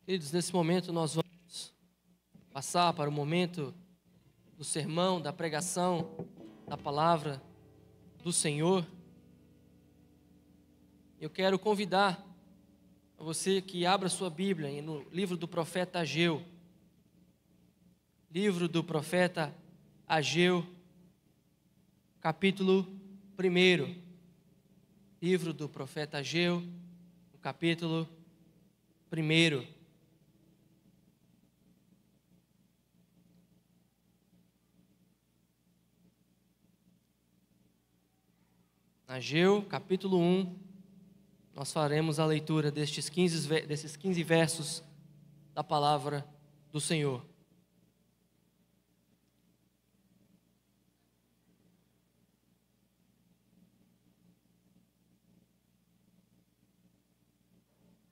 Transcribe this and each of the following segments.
Queridos, nesse momento nós vamos passar para o momento do sermão, da pregação, da palavra do Senhor. Eu quero convidar a você que abra sua Bíblia no livro do profeta Ageu. Livro do profeta Ageu, capítulo 1. Livro do profeta Ageu, capítulo 1. Ageu, capítulo 1, nós faremos a leitura desses 15 versos da palavra do Senhor.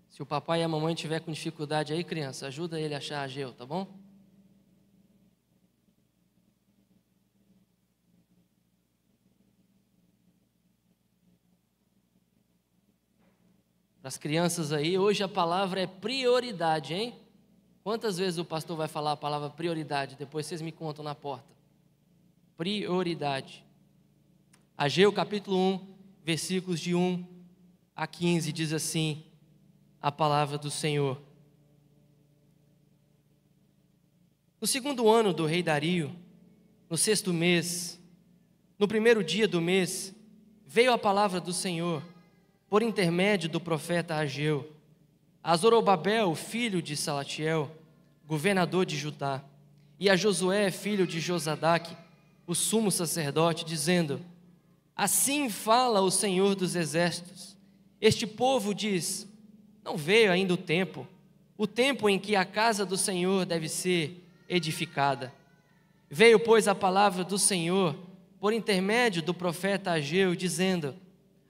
Se o papai e a mamãe tiver com dificuldade aí, criança, ajuda ele a achar Ageu, tá bom? Para as crianças aí, hoje a palavra é prioridade, hein? Quantas vezes o pastor vai falar a palavra prioridade? Depois vocês me contam na porta. Prioridade. Ageu capítulo 1, versículos de 1 a 15, diz assim a palavra do Senhor. No segundo ano do rei Dario, no 6º mês, no primeiro dia do mês, veio a palavra do Senhor, por intermédio do profeta Ageu, a Zorobabel, filho de Salatiel, governador de Judá, e a Josué, filho de Josadaque, o sumo sacerdote, dizendo: Assim fala o Senhor dos exércitos. Este povo diz: não veio ainda o tempo em que a casa do Senhor deve ser edificada. Veio, pois, a palavra do Senhor por intermédio do profeta Ageu, dizendo: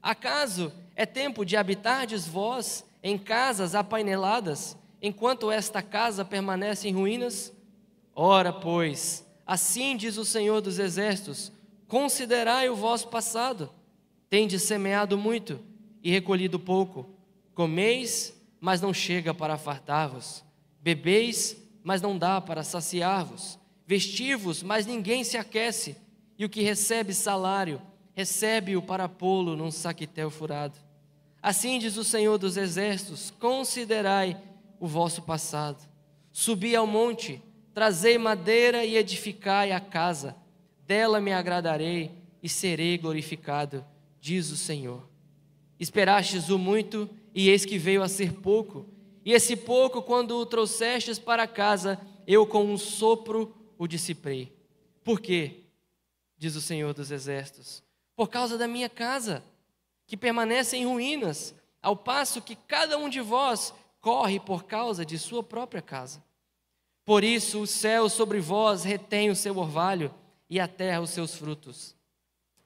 acaso é tempo de habitardes vós em casas apaineladas, enquanto esta casa permanece em ruínas? Ora, pois, assim diz o Senhor dos exércitos: considerai o vosso passado. Tendes semeado muito e recolhido pouco. Comeis, mas não chega para fartar-vos. Bebeis, mas não dá para saciar-vos. Vestir-vos, mas ninguém se aquece. E o que recebe salário, recebe-o para pô-lo num saquetel furado. Assim diz o Senhor dos exércitos: considerai o vosso passado. Subi ao monte, trazei madeira e edificai a casa. Dela me agradarei e serei glorificado, diz o Senhor. Esperastes o muito, e eis que veio a ser pouco. E esse pouco, quando o trouxestes para casa, eu com um sopro o dissipei. Por quê? Diz o Senhor dos exércitos: por causa da minha casa, que permanece em ruínas, ao passo que cada um de vós corre por causa de sua própria casa. Por isso o céu sobre vós retém o seu orvalho, e a terra os seus frutos.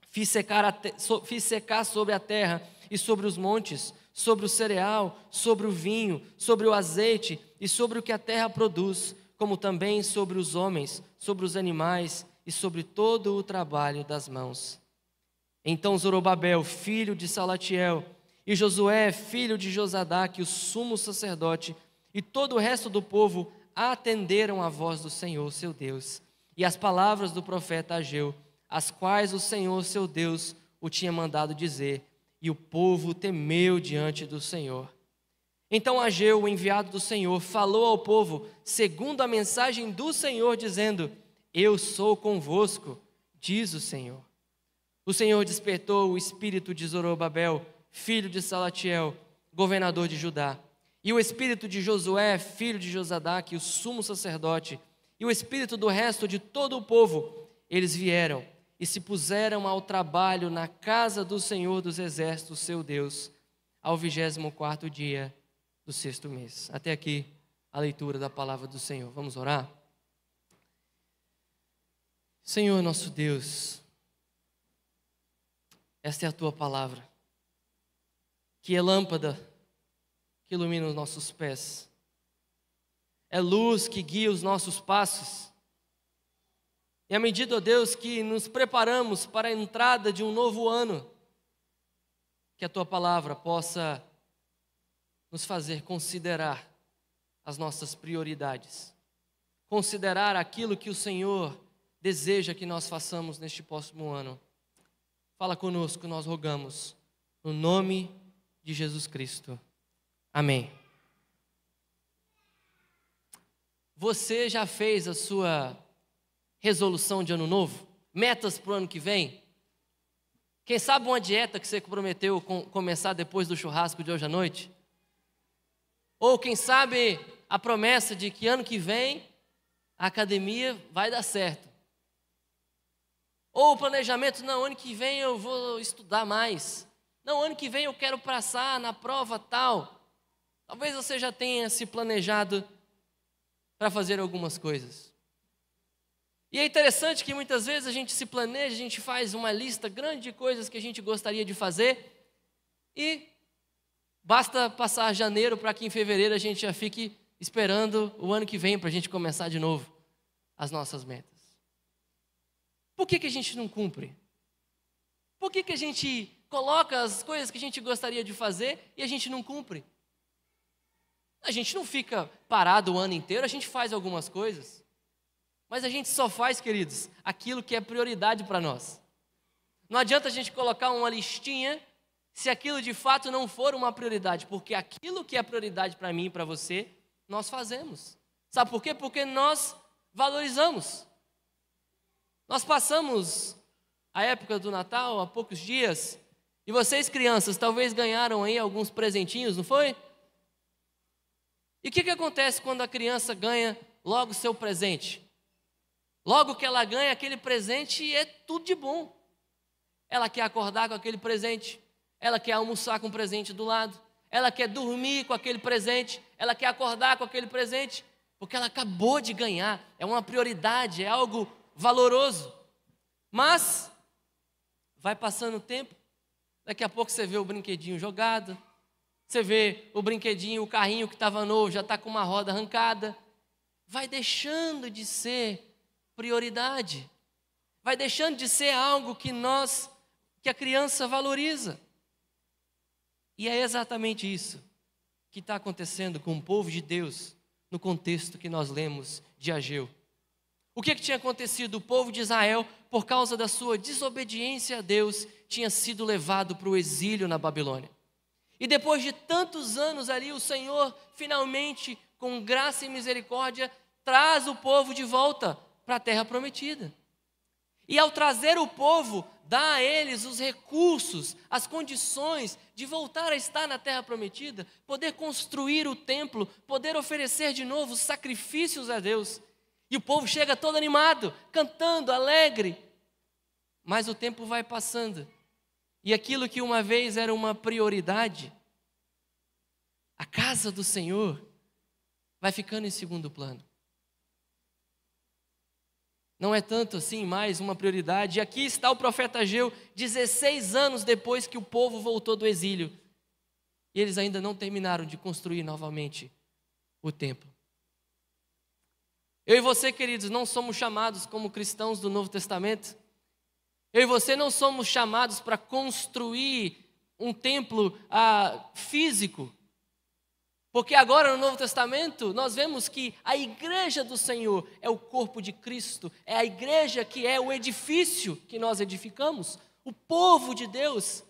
Fiz secar sobre a terra e sobre os montes, sobre o cereal, sobre o vinho, sobre o azeite e sobre o que a terra produz, como também sobre os homens, sobre os animais e sobre todo o trabalho das mãos. Então Zorobabel, filho de Salatiel, e Josué, filho de Josadaque, o sumo sacerdote, e todo o resto do povo atenderam à voz do Senhor, seu Deus, e às palavras do profeta Ageu, as quais o Senhor, seu Deus, o tinha mandado dizer, e o povo temeu diante do Senhor. Então Ageu, o enviado do Senhor, falou ao povo, segundo a mensagem do Senhor, dizendo: eu sou convosco, diz o Senhor. O Senhor despertou o espírito de Zorobabel, filho de Salatiel, governador de Judá, e o espírito de Josué, filho de Josadaque, o sumo sacerdote, e o espírito do resto de todo o povo. Eles vieram e se puseram ao trabalho na casa do Senhor dos exércitos, seu Deus, ao 24º dia do 6º mês. Até aqui a leitura da palavra do Senhor. Vamos orar? Senhor nosso Deus, esta é a tua palavra, que é lâmpada que ilumina os nossos pés, é luz que guia os nossos passos. E à medida, ó Deus, que nos preparamos para a entrada de um novo ano, que a tua palavra possa nos fazer considerar as nossas prioridades, considerar aquilo que o Senhor deseja que nós façamos neste próximo ano. Fala conosco, nós rogamos, no nome de Jesus Cristo. Amém. Você já fez a sua resolução de ano novo? Metas para o ano que vem? Quem sabe uma dieta que você prometeu começar depois do churrasco de hoje à noite? Ou quem sabe a promessa de que ano que vem a academia vai dar certo? Ou o planejamento, não, ano que vem eu vou estudar mais. Não, ano que vem eu quero passar na prova tal. Talvez você já tenha se planejado para fazer algumas coisas. E é interessante que muitas vezes a gente se planeja, a gente faz uma lista grande de coisas que a gente gostaria de fazer e basta passar janeiro para que em fevereiro a gente já fique esperando o ano que vem para a gente começar de novo as nossas metas. Por que a gente não cumpre? Por que a gente coloca as coisas que a gente gostaria de fazer e a gente não cumpre? A gente não fica parado o ano inteiro, a gente faz algumas coisas. Mas a gente só faz, queridos, aquilo que é prioridade para nós. Não adianta a gente colocar uma listinha se aquilo de fato não for uma prioridade, porque aquilo que é prioridade para mim e para você, nós fazemos. Sabe por quê? Porque nós valorizamos. Nós passamos a época do Natal há poucos dias, e vocês, crianças, talvez ganharam aí alguns presentinhos, não foi? E o que acontece quando a criança ganha logo o seu presente? Logo que ela ganha aquele presente, é tudo de bom. Ela quer acordar com aquele presente, ela quer almoçar com o presente do lado, ela quer dormir com aquele presente, ela quer acordar com aquele presente, porque ela acabou de ganhar, é uma prioridade, é algo valoroso. Mas vai passando o tempo, daqui a pouco você vê o brinquedinho jogado, você vê o brinquedinho, o carrinho que estava novo, já está com uma roda arrancada. Vai deixando de ser prioridade. Vai deixando de ser algo que a criança valoriza. E é exatamente isso que está acontecendo com o povo de Deus no contexto que nós lemos de Ageu. O que tinha acontecido? O povo de Israel, por causa da sua desobediência a Deus, tinha sido levado para o exílio na Babilônia. E depois de tantos anos ali, o Senhor finalmente, com graça e misericórdia, traz o povo de volta para a terra prometida. E ao trazer o povo, dá a eles os recursos, as condições de voltar a estar na terra prometida, poder construir o templo, poder oferecer de novo sacrifícios a Deus. E o povo chega todo animado, cantando, alegre. Mas o tempo vai passando. E aquilo que uma vez era uma prioridade, a casa do Senhor, vai ficando em segundo plano. Não é tanto assim mais uma prioridade. E aqui está o profeta Ageu, 16 anos depois que o povo voltou do exílio. E eles ainda não terminaram de construir novamente o templo. Eu e você, queridos, não somos chamados como cristãos do Novo Testamento. Eu e você não somos chamados para construir um templo físico. Porque agora no Novo Testamento nós vemos que a igreja do Senhor é o corpo de Cristo, é a igreja que é o edifício que nós edificamos, o povo de Deus,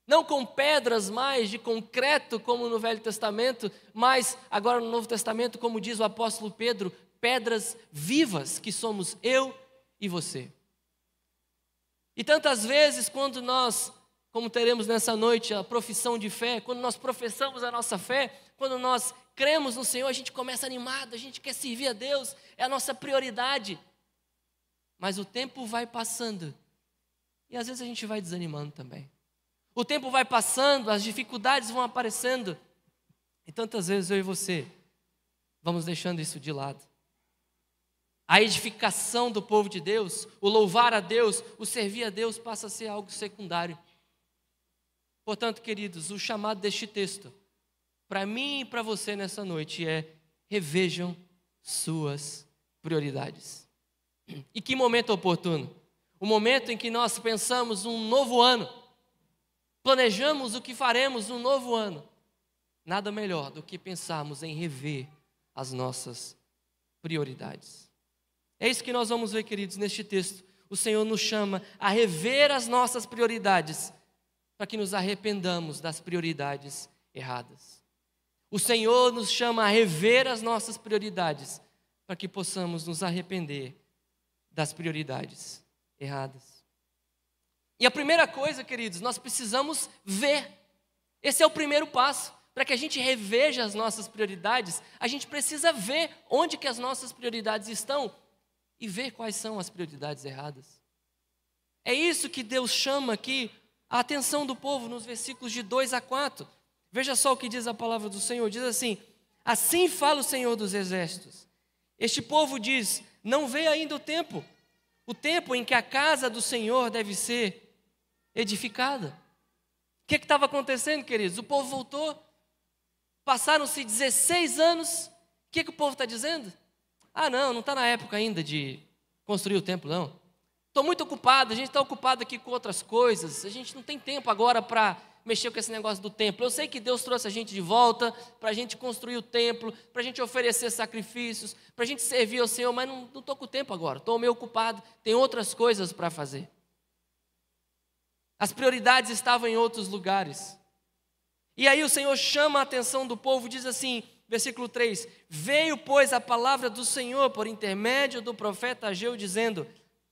não com pedras mais de concreto como no Velho Testamento, mas agora no Novo Testamento, como diz o apóstolo Pedro, pedras vivas que somos eu e você. E tantas vezes quando nós, como teremos nessa noite a profissão de fé, quando nós professamos a nossa fé, quando nós cremos no Senhor, a gente começa animado, a gente quer servir a Deus, é a nossa prioridade. Mas o tempo vai passando e às vezes a gente vai desanimando também. O tempo vai passando, as dificuldades vão aparecendo e tantas vezes eu e você vamos deixando isso de lado. A edificação do povo de Deus, o louvar a Deus, o servir a Deus passa a ser algo secundário. Portanto, queridos, o chamado deste texto, para mim e para você nessa noite, é revejam suas prioridades. E que momento oportuno? O momento em que nós pensamos um novo ano, planejamos o que faremos no novo ano. Nada melhor do que pensarmos em rever as nossas prioridades. É isso que nós vamos ver, queridos, neste texto. O Senhor nos chama a rever as nossas prioridades, para que nos arrependamos das prioridades erradas. O Senhor nos chama a rever as nossas prioridades, para que possamos nos arrepender das prioridades erradas. E a primeira coisa, queridos, nós precisamos ver. Esse é o primeiro passo. Para que a gente reveja as nossas prioridades, a gente precisa ver onde que as nossas prioridades estão e ver quais são as prioridades erradas. É isso que Deus chama aqui a atenção do povo nos versículos de 2 a 4. Veja só o que diz a palavra do Senhor. Diz assim: assim fala o Senhor dos Exércitos. Este povo diz: não vê ainda o tempo em que a casa do Senhor deve ser edificada. O que estava acontecendo, queridos? O povo voltou. Passaram-se 16 anos. O que o povo está dizendo? Ah, não está na época ainda de construir o templo, não. Estou muito ocupado, a gente está ocupado aqui com outras coisas. A gente não tem tempo agora para mexer com esse negócio do templo. Eu sei que Deus trouxe a gente de volta para a gente construir o templo, para a gente oferecer sacrifícios, para a gente servir ao Senhor, mas não estou com tempo agora. Estou meio ocupado, tem outras coisas para fazer. As prioridades estavam em outros lugares. E aí o Senhor chama a atenção do povo, diz assim, versículo 3: veio, pois, a palavra do Senhor por intermédio do profeta Ageu, dizendo: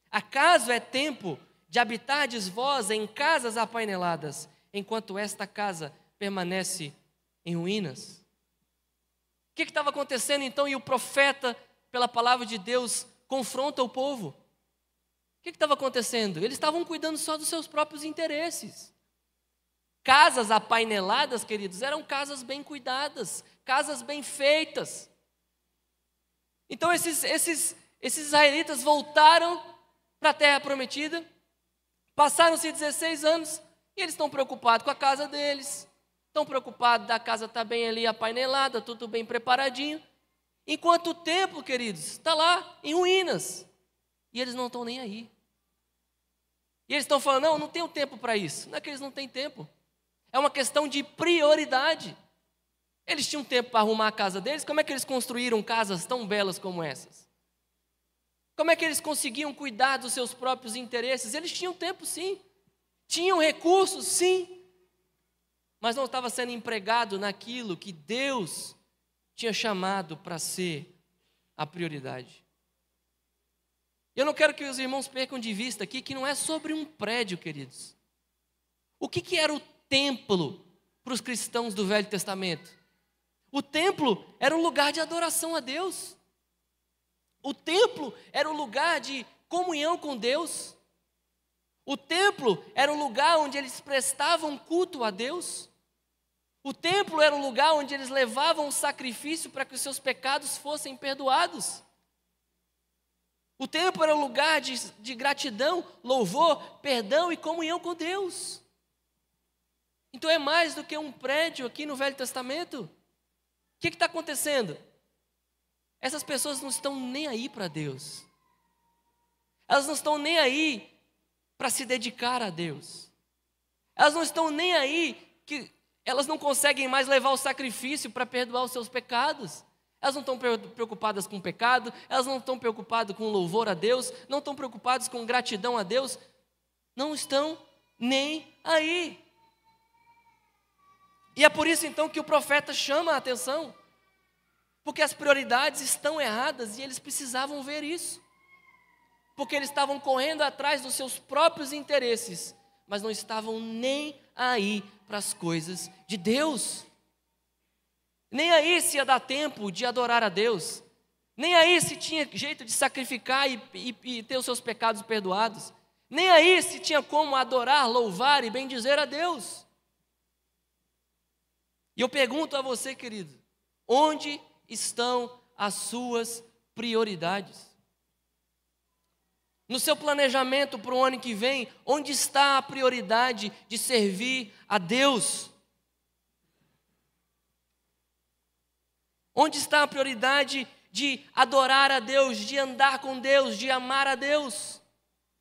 acaso é tempo de habitardes vós em casas apaineladas, enquanto esta casa permanece em ruínas? O que estava acontecendo então? E o profeta, pela palavra de Deus, confronta o povo. O que estava acontecendo? Eles estavam cuidando só dos seus próprios interesses. Casas apaineladas, queridos, eram casas bem cuidadas, casas bem feitas. Então esses israelitas voltaram para a terra prometida, passaram-se 16 anos, e eles estão preocupados com a casa deles, estão preocupados da casa estar bem ali apainelada, tudo bem preparadinho, enquanto o templo, queridos, está lá em ruínas, e eles não estão nem aí. E eles estão falando: não tenho tempo para isso. Não é que eles não têm tempo. É uma questão de prioridade. Eles tinham tempo para arrumar a casa deles. Como é que eles construíram casas tão belas como essas? Como é que eles conseguiam cuidar dos seus próprios interesses? Eles tinham tempo, sim. Tinham recursos, sim. Mas não estava sendo empregado naquilo que Deus tinha chamado para ser a prioridade. Eu não quero que os irmãos percam de vista aqui que não é sobre um prédio, queridos. O que era o templo para os cristãos do Velho Testamento? O templo era um lugar de adoração a Deus. O templo era um lugar de comunhão com Deus. O templo era um lugar onde eles prestavam culto a Deus. O templo era um lugar onde eles levavam um sacrifício para que os seus pecados fossem perdoados. O templo era um lugar de gratidão, louvor, perdão e comunhão com Deus. Então é mais do que um prédio aqui no Velho Testamento. O que está acontecendo? Essas pessoas não estão nem aí para Deus. Elas não estão nem aí para se dedicar a Deus. Elas não estão nem aí, que elas não conseguem mais levar o sacrifício para perdoar os seus pecados. Elas não estão preocupadas com o pecado, elas não estão preocupadas com louvor a Deus, não estão preocupadas com gratidão a Deus. Não estão nem aí. E é por isso então que o profeta chama a atenção, porque as prioridades estão erradas e eles precisavam ver isso, porque eles estavam correndo atrás dos seus próprios interesses, mas não estavam nem aí para as coisas de Deus, nem aí se ia dar tempo de adorar a Deus, nem aí se tinha jeito de sacrificar e ter os seus pecados perdoados, nem aí se tinha como adorar, louvar e bendizer a Deus. E eu pergunto a você, querido, onde estão as suas prioridades? No seu planejamento para o ano que vem, onde está a prioridade de servir a Deus? Onde está a prioridade de adorar a Deus, de andar com Deus, de amar a Deus?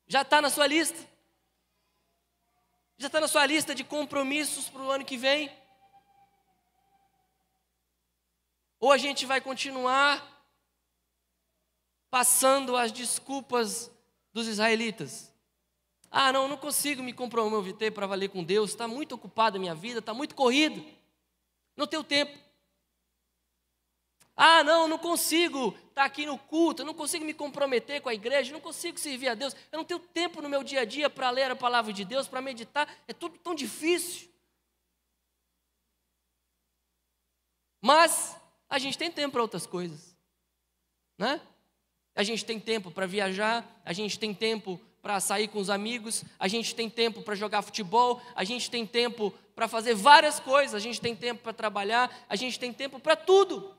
Já está na sua lista? Já está na sua lista de compromissos para o ano que vem? Ou a gente vai continuar passando as desculpas dos israelitas? Ah, não consigo me comprometer para valer com Deus, está muito ocupada a minha vida, está muito corrido, não tenho tempo. Ah, não consigo estar aqui no culto, eu não consigo me comprometer com a igreja, não consigo servir a Deus, eu não tenho tempo no meu dia a dia para ler a palavra de Deus, para meditar, é tudo tão difícil. Mas a gente tem tempo para outras coisas, né? A gente tem tempo para viajar, a gente tem tempo para sair com os amigos, a gente tem tempo para jogar futebol, a gente tem tempo para fazer várias coisas, a gente tem tempo para trabalhar, a gente tem tempo para tudo.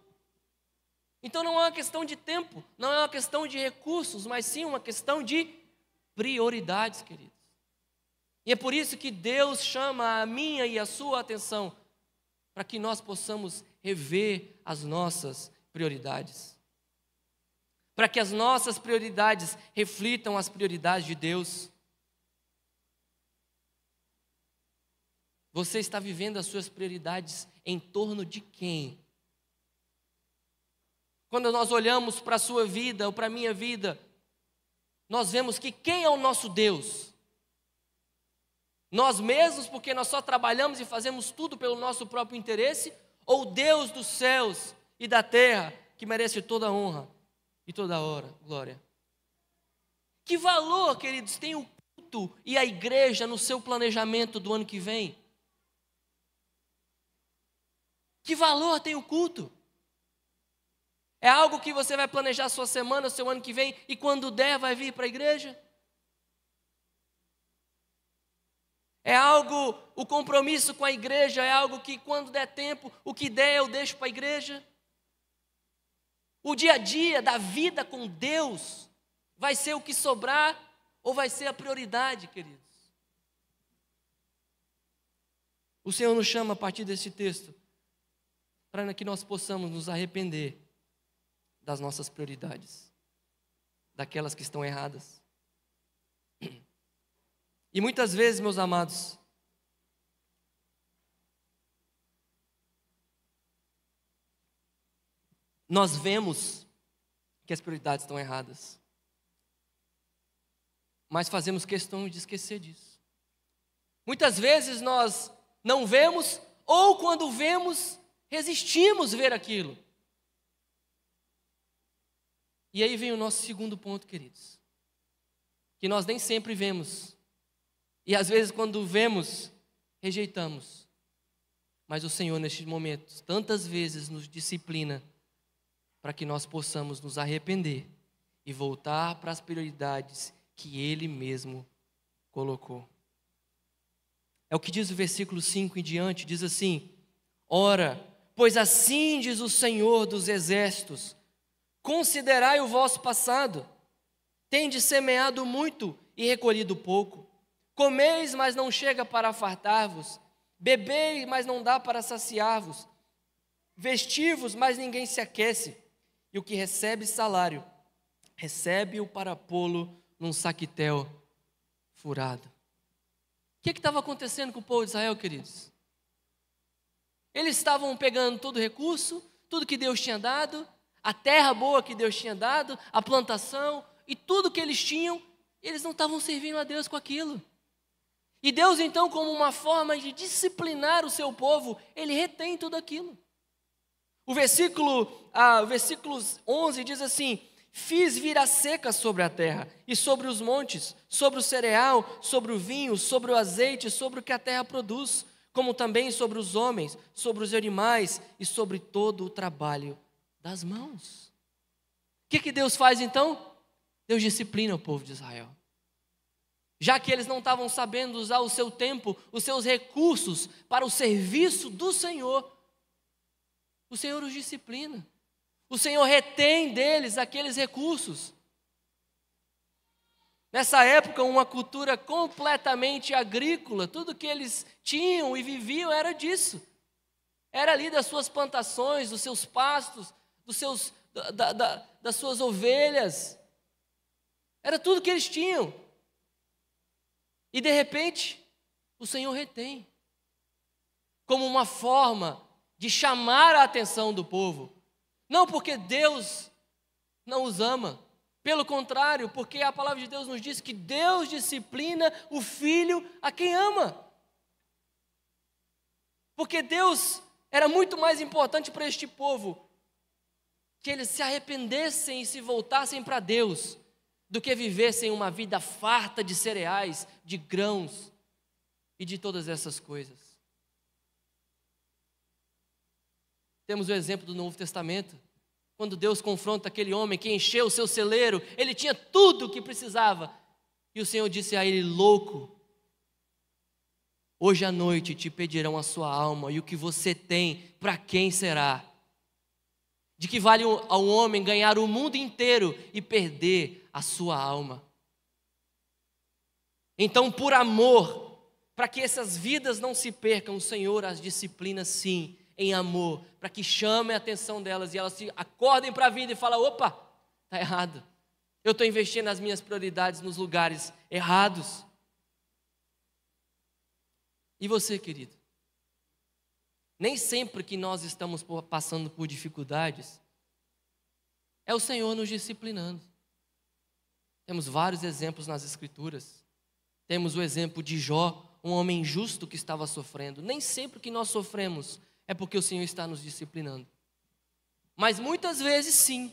Então não é uma questão de tempo, não é uma questão de recursos, mas sim uma questão de prioridades, queridos. E é por isso que Deus chama a minha e a sua atenção, para que nós possamos rever as nossas prioridades. Para que as nossas prioridades reflitam as prioridades de Deus. Você está vivendo as suas prioridades em torno de quem? Quando nós olhamos para a sua vida ou para a minha vida, nós vemos que quem é o nosso Deus? Nós mesmos, porque nós só trabalhamos e fazemos tudo pelo nosso próprio interesse? Ou Deus dos céus e da terra, que merece toda a honra e toda a glória? Que valor, queridos, tem o culto e a igreja no seu planejamento do ano que vem? Que valor tem o culto? É algo que você vai planejar a sua semana, o seu ano que vem, e quando der vai vir para a igreja? É algo, o compromisso com a igreja é algo que quando der tempo, o que der eu deixo para a igreja? O dia a dia da vida com Deus vai ser o que sobrar ou vai ser a prioridade, queridos? O Senhor nos chama a partir desse texto para que nós possamos nos arrepender das nossas prioridades, daquelas que estão erradas. E muitas vezes, meus amados, nós vemos que as prioridades estão erradas, mas fazemos questão de esquecer disso. Muitas vezes nós não vemos, ou quando vemos, resistimos ver aquilo. E aí vem o nosso segundo ponto, queridos, que nós nem sempre vemos, e às vezes quando vemos, rejeitamos. Mas o Senhor, nestes momentos, tantas vezes nos disciplina para que nós possamos nos arrepender e voltar para as prioridades que Ele mesmo colocou. É o que diz o versículo 5 em diante, diz assim: ora, pois assim diz o Senhor dos exércitos, considerai o vosso passado, tendes semeado muito e recolhido pouco, comeis, mas não chega para fartar-vos, bebeis, mas não dá para saciar-vos, vestir-vos, mas ninguém se aquece, e o que recebe salário, recebe-o para pô-lo num saquitel furado. O que estava acontecendo com o povo de Israel, queridos? Eles estavam pegando todo o recurso, tudo que Deus tinha dado, a terra boa que Deus tinha dado, a plantação, e tudo que eles tinham, eles não estavam servindo a Deus com aquilo. E Deus, então, como uma forma de disciplinar o seu povo, Ele retém tudo aquilo. O versículo 11 diz assim: fiz vir a seca sobre a terra, e sobre os montes, sobre o cereal, sobre o vinho, sobre o azeite, sobre o que a terra produz, como também sobre os homens, sobre os animais e sobre todo o trabalho das mãos. O que Deus faz então? Deus disciplina o povo de Israel. Já que eles não estavam sabendo usar o seu tempo, os seus recursos para o serviço do Senhor, o Senhor os disciplina. O Senhor retém deles aqueles recursos. Nessa época, uma cultura completamente agrícola, tudo que eles tinham e viviam era disso. Era ali das suas plantações, dos seus pastos, das suas ovelhas. Era tudo que eles tinham. E de repente, o Senhor retém. Como uma forma de chamar a atenção do povo. Não porque Deus não os ama, pelo contrário, porque a palavra de Deus nos diz que Deus disciplina o filho a quem ama. Porque Deus era muito mais importante para este povo que eles se arrependessem e se voltassem para Deus do que vivessem uma vida farta de cereais, de grãos e de todas essas coisas. Temos o exemplo do Novo Testamento, quando Deus confronta aquele homem que encheu o seu celeiro, ele tinha tudo o que precisava, e o Senhor disse a ele: louco, hoje à noite te pedirão a sua alma, e o que você tem, para quem será? De que vale ao homem ganhar o mundo inteiro e perder a sua alma? Então, por amor, para que essas vidas não se percam, o Senhor as disciplina sim, em amor, para que chame a atenção delas e elas se acordem para a vida e falem: opa, está errado, eu estou investindo as minhas prioridades nos lugares errados. E você, querido? Nem sempre que nós estamos passando por dificuldades, é o Senhor nos disciplinando. Temos vários exemplos nas Escrituras. Temos o exemplo de Jó, um homem justo que estava sofrendo. Nem sempre que nós sofremos é porque o Senhor está nos disciplinando. Mas muitas vezes sim.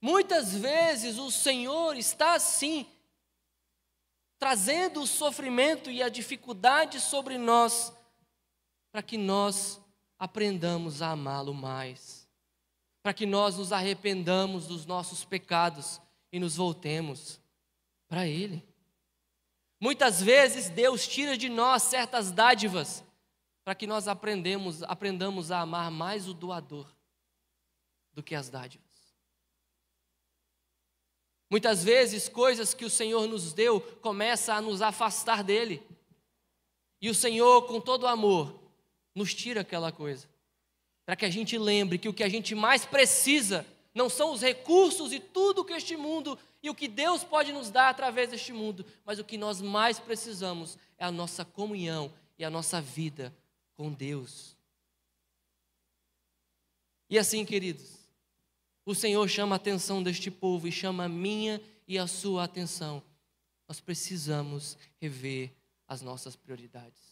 Muitas vezes o Senhor está sim trazendo o sofrimento e a dificuldade sobre nós, para que nós aprendamos a amá-lo mais, para que nós nos arrependamos dos nossos pecados e nos voltemos para Ele. Muitas vezes Deus tira de nós certas dádivas, para que nós aprendamos a amar mais o doador do que as dádivas. Muitas vezes coisas que o Senhor nos deu começam a nos afastar dele, e o Senhor, com todo amor, nos tira aquela coisa, para que a gente lembre que o que a gente mais precisa não são os recursos e tudo que este mundo e o que Deus pode nos dar através deste mundo, mas o que nós mais precisamos é a nossa comunhão e a nossa vida com Deus. E assim, queridos, o Senhor chama a atenção deste povo e chama a minha e a sua atenção. Nós precisamos rever as nossas prioridades.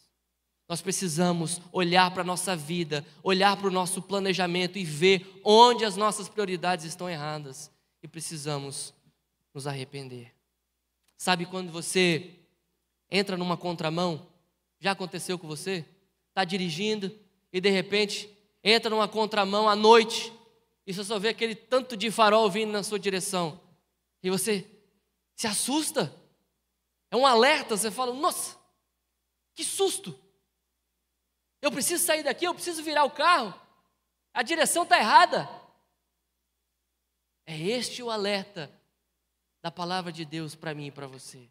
Nós precisamos olhar para a nossa vida, olhar para o nosso planejamento e ver onde as nossas prioridades estão erradas. E precisamos nos arrepender. Sabe quando você entra numa contramão? Já aconteceu com você? Está dirigindo e de repente entra numa contramão à noite e você só vê aquele tanto de farol vindo na sua direção. E você se assusta. É um alerta, você fala: nossa, que susto. Eu preciso sair daqui, eu preciso virar o carro. A direção está errada. É este o alerta da palavra de Deus para mim e para você.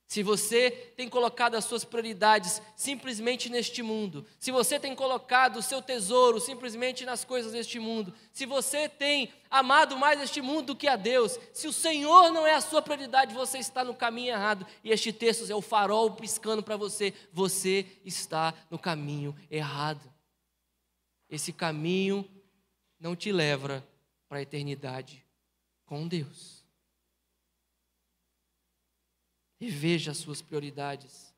Se você tem colocado as suas prioridades simplesmente neste mundo, se você tem colocado o seu tesouro simplesmente nas coisas deste mundo, se você tem amado mais este mundo do que a Deus, se o Senhor não é a sua prioridade, você está no caminho errado. E este texto é o farol piscando para você: você está no caminho errado. Esse caminho não te leva para a eternidade com Deus. Reveja as suas prioridades.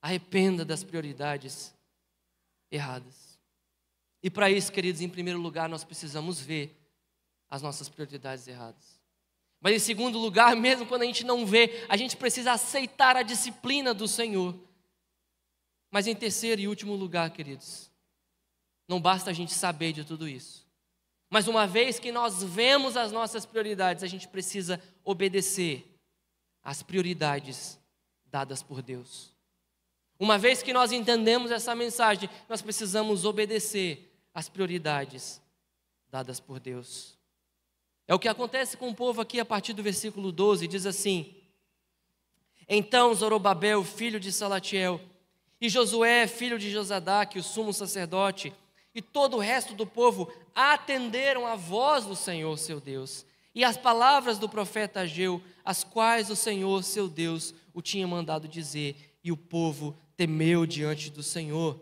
Arrependa das prioridades erradas. E para isso, queridos, em primeiro lugar, nós precisamos ver as nossas prioridades erradas. Mas em segundo lugar, mesmo quando a gente não vê, a gente precisa aceitar a disciplina do Senhor. Mas em terceiro e último lugar, queridos, não basta a gente saber de tudo isso. Mas uma vez que nós vemos as nossas prioridades, a gente precisa obedecer as prioridades dadas por Deus. Uma vez que nós entendemos essa mensagem, nós precisamos obedecer às prioridades dadas por Deus. É o que acontece com o povo aqui a partir do versículo 12, diz assim: então Zorobabel, filho de Salatiel, e Josué, filho de Josadaque, o sumo sacerdote, e todo o resto do povo atenderam à voz do Senhor, seu Deus, e as palavras do profeta Ageu, as quais o Senhor, seu Deus, o tinha mandado dizer, e o povo temeu diante do Senhor.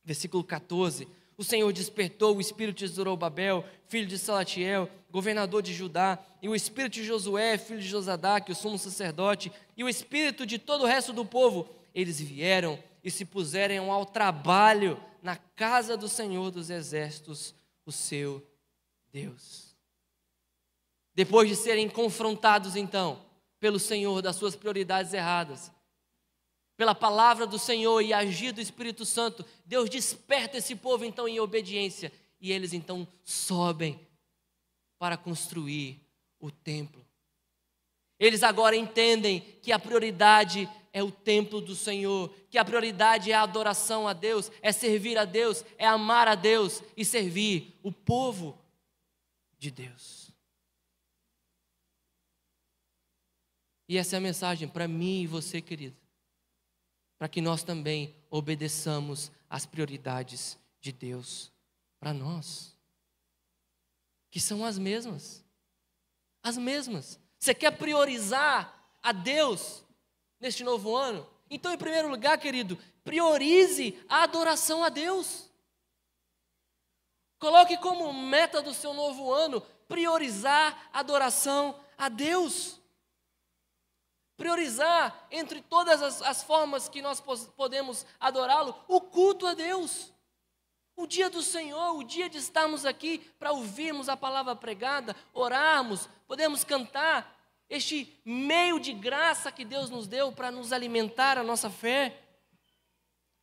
Versículo 14: O Senhor despertou o espírito de Zorobabel, filho de Salatiel, governador de Judá, e o espírito de Josué, filho de Josadaque, o sumo sacerdote, e o espírito de todo o resto do povo. Eles vieram e se puseram ao trabalho na casa do Senhor dos exércitos, o seu Deus. Depois de serem confrontados, então, pelo Senhor das suas prioridades erradas, pela palavra do Senhor e agir do Espírito Santo, Deus desperta esse povo então em obediência, e eles então sobem para construir o templo. Eles agora entendem que a prioridade é o templo do Senhor, que a prioridade é a adoração a Deus, é servir a Deus, é amar a Deus e servir o povo de Deus. E essa é a mensagem para mim e você, querido, para que nós também obedeçamos às prioridades de Deus para nós, que são as mesmas. As mesmas. Você quer priorizar a Deus neste novo ano? Então, em primeiro lugar, querido, priorize a adoração a Deus. Coloque como meta do seu novo ano priorizar a adoração a Deus. Priorizar entre todas as formas que nós podemos adorá-lo, o culto a Deus. O dia do Senhor, o dia de estarmos aqui para ouvirmos a palavra pregada, orarmos, podemos cantar, este meio de graça que Deus nos deu para nos alimentar a nossa fé.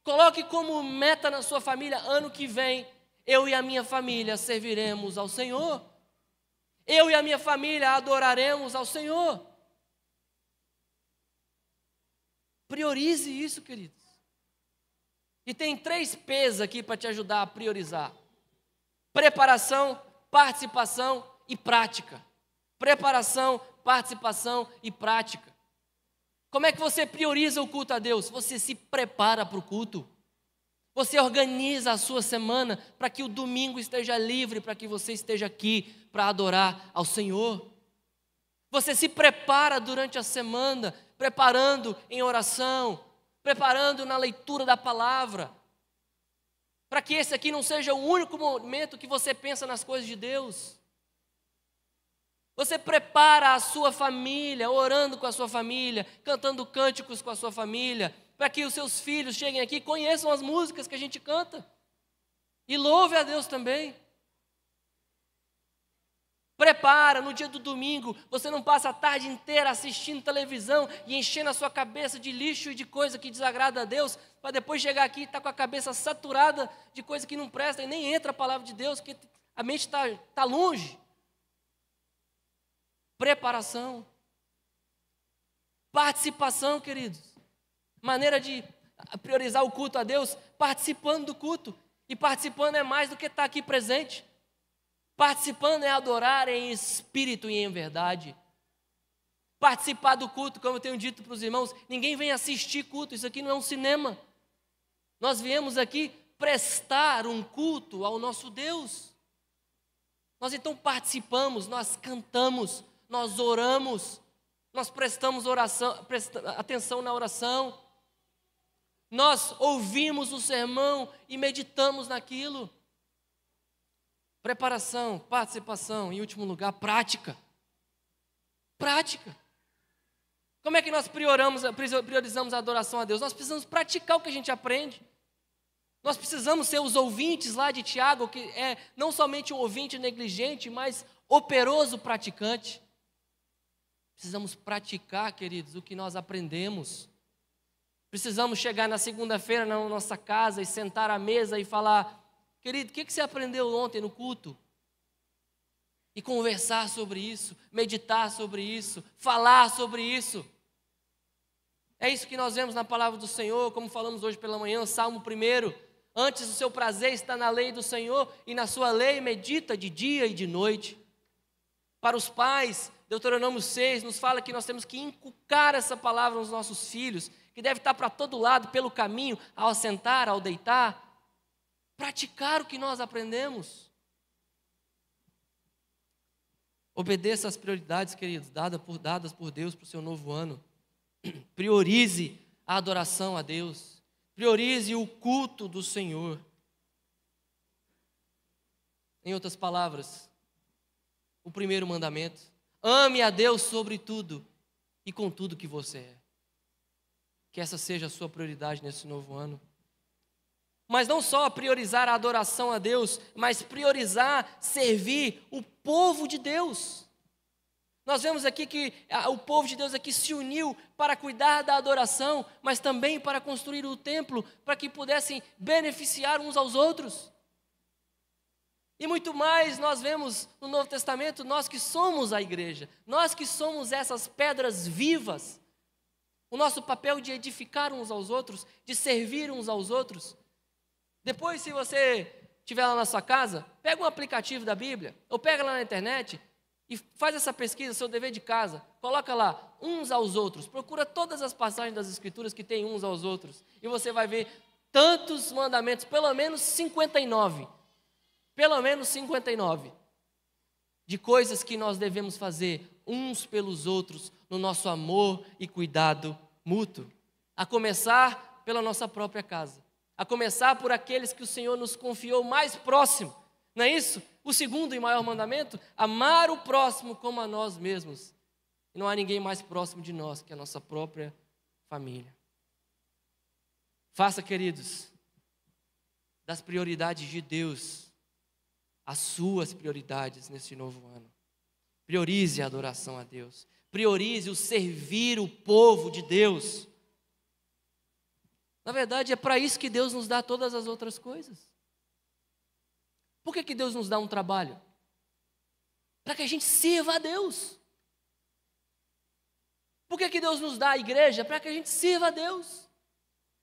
Coloque como meta na sua família, ano que vem, eu e a minha família serviremos ao Senhor. Eu e a minha família adoraremos ao Senhor. Priorize isso, queridos. E tem 3 P's aqui para te ajudar a priorizar: preparação, participação e prática. Preparação, participação e prática. Como é que você prioriza o culto a Deus? Você se prepara para o culto. Você organiza a sua semana para que o domingo esteja livre, para que você esteja aqui para adorar ao Senhor. Você se prepara durante a semana, preparando em oração, preparando na leitura da palavra, para que esse aqui não seja o único momento que você pensa nas coisas de Deus. Você prepara a sua família, orando com a sua família, cantando cânticos com a sua família, para que os seus filhos cheguem aqui e conheçam as músicas que a gente canta e louve a Deus também. Prepara, no dia do domingo, você não passa a tarde inteira assistindo televisão e enchendo a sua cabeça de lixo e de coisa que desagrada a Deus, para depois chegar aqui e estar com a cabeça saturada de coisa que não presta e nem entra a palavra de Deus, porque a mente está longe. Preparação. Participação, queridos. Maneira de priorizar o culto a Deus, participando do culto. E participando é mais do que estar aqui presente. Participando é adorar em espírito e em verdade. Participar do culto, como eu tenho dito para os irmãos, ninguém vem assistir culto, isso aqui não é um cinema. Nós viemos aqui prestar um culto ao nosso Deus. Nós então participamos, nós cantamos, nós oramos, nós prestamos atenção na oração, nós ouvimos o sermão e meditamos naquilo. Preparação, participação, em último lugar, prática. Prática. Como é que nós priorizamos a adoração a Deus? Nós precisamos praticar o que a gente aprende. Nós precisamos ser os ouvintes lá de Tiago, que é não somente um ouvinte negligente, mas operoso praticante. Precisamos praticar, queridos, o que nós aprendemos. Precisamos chegar na segunda-feira na nossa casa e sentar à mesa e falar: querido, o que você aprendeu ontem no culto? E conversar sobre isso, meditar sobre isso, falar sobre isso. É isso que nós vemos na palavra do Senhor, como falamos hoje pela manhã, Salmo 1. Antes o seu prazer está na lei do Senhor, e na sua lei medita de dia e de noite. Para os pais, Deuteronômio 6 nos fala que nós temos que inculcar essa palavra nos nossos filhos, que deve estar para todo lado, pelo caminho, ao assentar, ao deitar. Praticar o que nós aprendemos. Obedeça às prioridades, queridos, dadas por Deus para o seu novo ano. Priorize a adoração a Deus. Priorize o culto do Senhor. Em outras palavras, o primeiro mandamento: ame a Deus sobre tudo e com tudo que você é. Que essa seja a sua prioridade nesse novo ano. Mas não só priorizar a adoração a Deus, mas priorizar servir o povo de Deus. Nós vemos aqui que o povo de Deus aqui se uniu para cuidar da adoração, mas também para construir o templo, para que pudessem beneficiar uns aos outros. E muito mais nós vemos no Novo Testamento, nós que somos a igreja, nós que somos essas pedras vivas, o nosso papel de edificar uns aos outros, de servir uns aos outros. Depois, se você estiver lá na sua casa, pega um aplicativo da Bíblia, ou pega lá na internet e faz essa pesquisa, seu dever de casa, coloca lá, uns aos outros, procura todas as passagens das Escrituras que tem uns aos outros, e você vai ver tantos mandamentos, pelo menos 59, de coisas que nós devemos fazer uns pelos outros, no nosso amor e cuidado mútuo, a começar pela nossa própria casa, a começar por aqueles que o Senhor nos confiou mais próximo, não é isso? O segundo e maior mandamento, amar o próximo como a nós mesmos. E não há ninguém mais próximo de nós que a nossa própria família. Faça, queridos, das prioridades de Deus as suas prioridades nesse novo ano. Priorize a adoração a Deus. Priorize o servir o povo de Deus. Na verdade, é para isso que Deus nos dá todas as outras coisas. Por que Deus nos dá um trabalho? Para que a gente sirva a Deus. Por que Deus nos dá a igreja? Para que a gente sirva a Deus.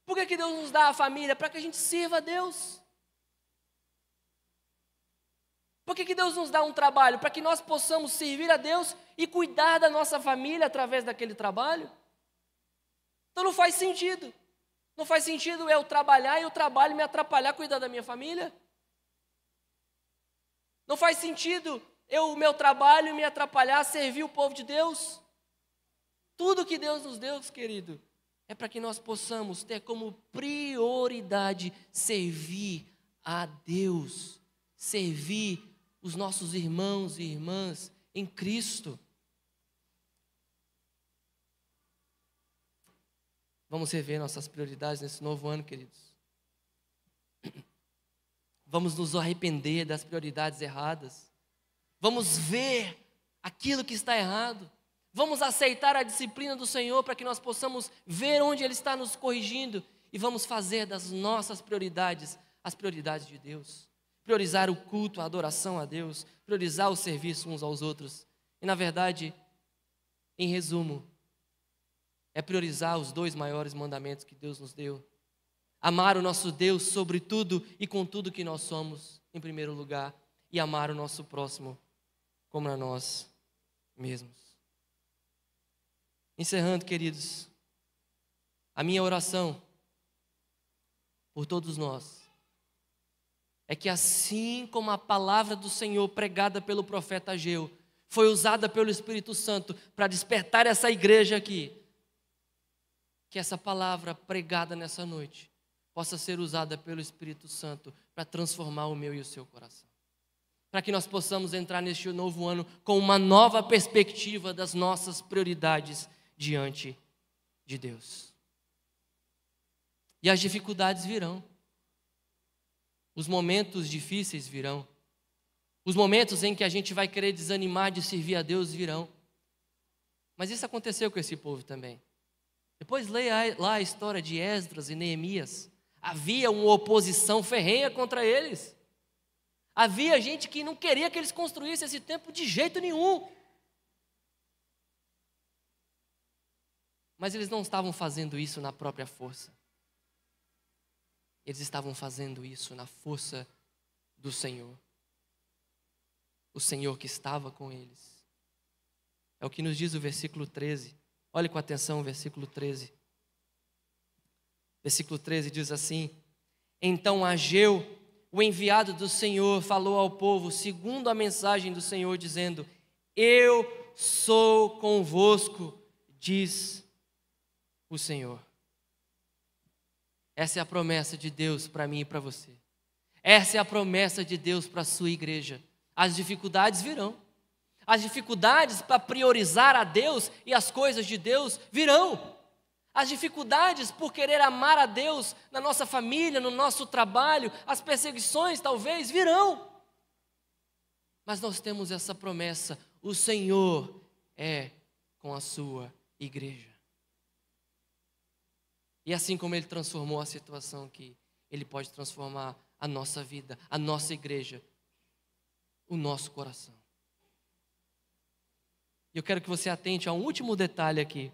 Por que Deus nos dá a família? Para que a gente sirva a Deus. Por que Deus nos dá um trabalho? Para que nós possamos servir a Deus e cuidar da nossa família através daquele trabalho. Então não faz sentido. Não faz sentido eu trabalhar e o trabalho me atrapalhar a cuidar da minha família. Não faz sentido o meu trabalho me atrapalhar a servir o povo de Deus. Tudo que Deus nos deu, querido, é para que nós possamos ter como prioridade servir a Deus, servir os nossos irmãos e irmãs em Cristo. Vamos rever nossas prioridades nesse novo ano, queridos. Vamos nos arrepender das prioridades erradas. Vamos ver aquilo que está errado. Vamos aceitar a disciplina do Senhor para que nós possamos ver onde Ele está nos corrigindo. E vamos fazer das nossas prioridades as prioridades de Deus. Priorizar o culto, a adoração a Deus. Priorizar o serviço uns aos outros. E na verdade, em resumo, é priorizar os 2 maiores mandamentos que Deus nos deu. Amar o nosso Deus sobre tudo e com tudo que nós somos, em primeiro lugar. E amar o nosso próximo como a nós mesmos. Encerrando, queridos, a minha oração por todos nós é que assim como a palavra do Senhor pregada pelo profeta Ageu foi usada pelo Espírito Santo para despertar essa igreja aqui, que essa palavra pregada nessa noite possa ser usada pelo Espírito Santo para transformar o meu e o seu coração. Para que nós possamos entrar neste novo ano com uma nova perspectiva das nossas prioridades diante de Deus. E as dificuldades virão. Os momentos difíceis virão. Os momentos em que a gente vai querer desanimar de servir a Deus virão. Mas isso aconteceu com esse povo também. Depois leia lá a história de Esdras e Neemias. Havia uma oposição ferrenha contra eles. Havia gente que não queria que eles construíssem esse templo de jeito nenhum. Mas eles não estavam fazendo isso na própria força. Eles estavam fazendo isso na força do Senhor. O Senhor que estava com eles. É o que nos diz o versículo 13. Olhe com atenção o versículo 13. Versículo 13 diz assim: Então Ageu, o enviado do Senhor, falou ao povo segundo a mensagem do Senhor, dizendo: Eu sou convosco, diz o Senhor. Essa é a promessa de Deus para mim e para você. Essa é a promessa de Deus para a sua igreja. As dificuldades virão. As dificuldades para priorizar a Deus e as coisas de Deus virão. As dificuldades por querer amar a Deus na nossa família, no nosso trabalho, as perseguições talvez virão. Mas nós temos essa promessa: o Senhor é com a sua igreja. E assim como Ele transformou a situação aqui, Ele pode transformar a nossa vida, a nossa igreja, o nosso coração. E eu quero que você atente a um último detalhe aqui.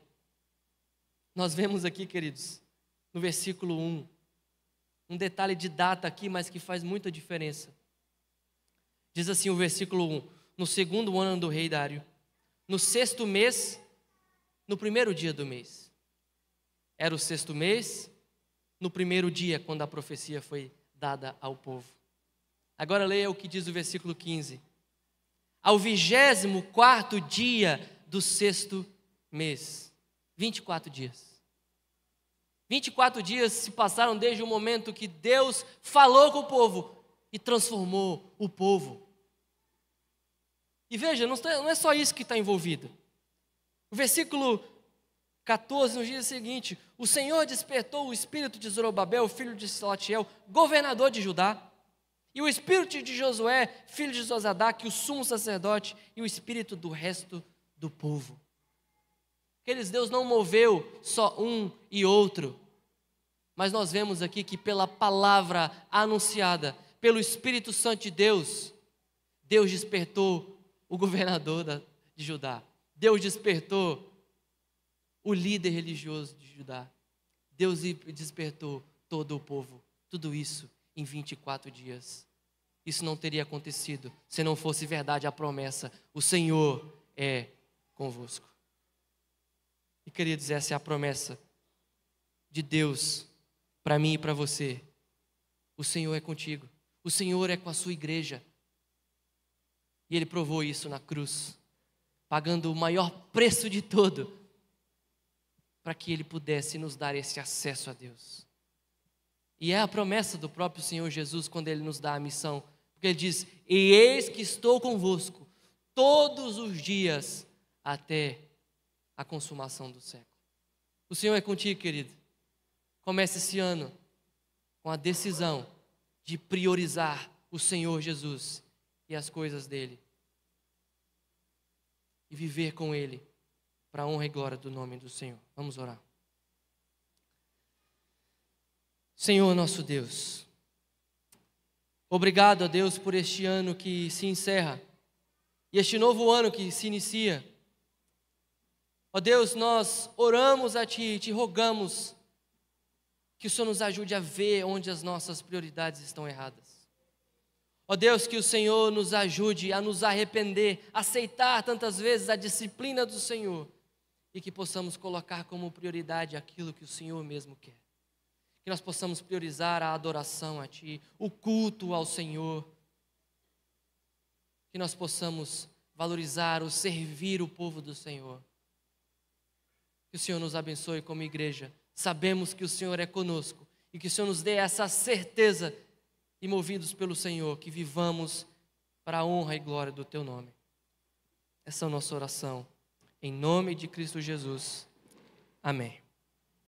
Nós vemos aqui, queridos, no versículo 1, um detalhe de data aqui, mas que faz muita diferença. Diz assim o versículo 1: no segundo ano do rei Dário, no sexto mês, no primeiro dia do mês. Era o sexto mês, no primeiro dia, quando a profecia foi dada ao povo. Agora leia o que diz o versículo 15. Ao 24º dia do sexto mês. 24 dias. 24 dias se passaram desde o momento que Deus falou com o povo e transformou o povo. E veja, não é só isso que está envolvido. O versículo 14 nos diz o seguinte: o Senhor despertou o espírito de Zorobabel, filho de Salatiel, governador de Judá, e o espírito de Josué, filho de Zosadaque, o sumo sacerdote, e o espírito do resto do povo. Aqueles Deus não moveu só um e outro, mas nós vemos aqui que pela palavra anunciada, pelo Espírito Santo de Deus, Deus despertou o governador de Judá, Deus despertou o líder religioso de Judá, Deus despertou todo o povo, tudo isso em 24 dias. Isso não teria acontecido se não fosse verdade a promessa: o Senhor é convosco. E queridos, essa é a promessa de Deus para mim e para você. O Senhor é contigo, o Senhor é com a sua igreja. E Ele provou isso na cruz, pagando o maior preço de todo, para que Ele pudesse nos dar esse acesso a Deus. E é a promessa do próprio Senhor Jesus quando Ele nos dá a missão, porque Ele diz: e eis que estou convosco todos os dias até a consumação do século. O Senhor é contigo, querido. Comece esse ano com a decisão de priorizar o Senhor Jesus e as coisas dele, e viver com Ele para a honra e glória do nome do Senhor. Vamos orar. Senhor nosso Deus, obrigado a Deus por este ano que se encerra e este novo ano que se inicia. Ó Deus, nós oramos a Ti e Te rogamos que o Senhor nos ajude a ver onde as nossas prioridades estão erradas. Ó Deus, que o Senhor nos ajude a nos arrepender, aceitar tantas vezes a disciplina do Senhor e que possamos colocar como prioridade aquilo que o Senhor mesmo quer. Que nós possamos priorizar a adoração a Ti, o culto ao Senhor. Que nós possamos valorizar o servir o povo do Senhor. Que o Senhor nos abençoe como igreja. Sabemos que o Senhor é conosco e que o Senhor nos dê essa certeza e, movidos pelo Senhor, que vivamos para a honra e glória do Teu nome. Essa é a nossa oração. Em nome de Cristo Jesus. Amém.